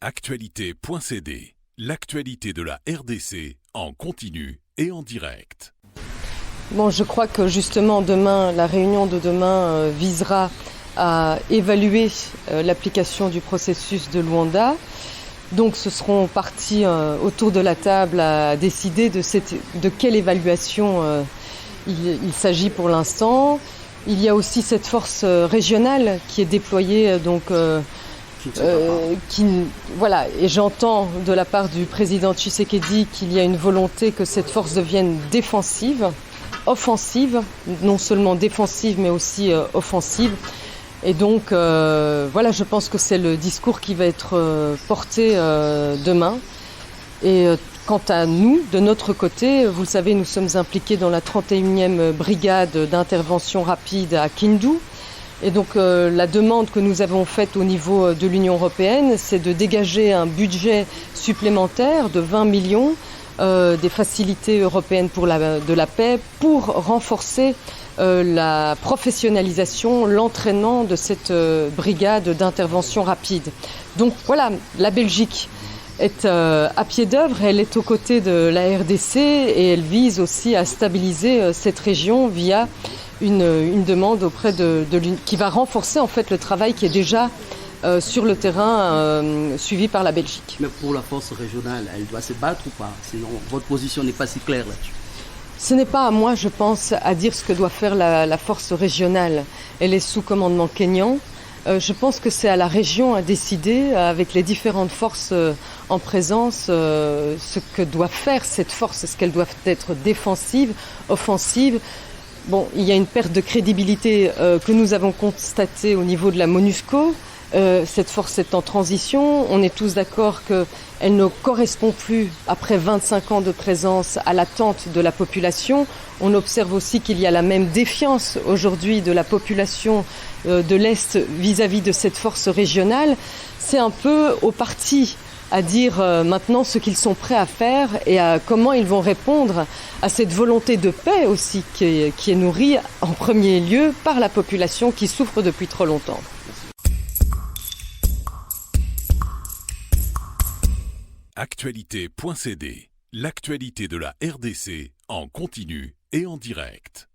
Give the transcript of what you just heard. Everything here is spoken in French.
Actualité.cd, l'actualité de la RDC en continu et en direct. Bon, je crois que justement demain, la réunion de demain visera à évaluer l'application du processus de Luanda. Donc ce seront partis autour de la table à décider de quelle évaluation il s'agit pour l'instant. Il y a aussi cette force régionale qui est déployée, voilà, et j'entends de la part du président Tshisekedi qu'il y a une volonté que cette force devienne défensive, offensive, non seulement défensive mais aussi offensive. Et donc voilà, je pense que c'est le discours qui va être porté demain. Et quant à nous, de notre côté, vous le savez, nous sommes impliqués dans la 31e brigade d'intervention rapide à Kindu. Et donc la demande que nous avons faite au niveau de l'Union européenne, c'est de dégager un budget supplémentaire de 20 millions des facilités européennes de la paix pour renforcer la professionnalisation, l'entraînement de cette brigade d'intervention rapide. Donc voilà, la Belgique est à pied d'œuvre, elle est aux côtés de la RDC et elle vise aussi à stabiliser cette région via une demande auprès de qui va renforcer en fait le travail qui est déjà sur le terrain suivi par la Belgique. Mais pour la force régionale, elle doit se battre ou pas? Sinon, votre position n'est pas si claire là-dessus. Ce n'est pas à moi, je pense, à dire ce que doit faire la force régionale. Elle est sous commandement kényan. Je pense que c'est à la région à décider, avec les différentes forces en présence, ce que doit faire cette force. Est-ce qu'elle doit être défensive, offensive? Bon, il y a une perte de crédibilité que nous avons constatée au niveau de la MONUSCO. Cette force est en transition. On est tous d'accord qu'elle ne correspond plus, après 25 ans de présence, à l'attente de la population. On observe aussi qu'il y a la même défiance aujourd'hui de la population de l'Est vis-à-vis de cette force régionale. C'est un peu aux partis à dire maintenant ce qu'ils sont prêts à faire et à comment ils vont répondre à cette volonté de paix aussi qui est nourrie en premier lieu par la population qui souffre depuis trop longtemps. Actualité.cd, l'actualité de la RDC en continu et en direct.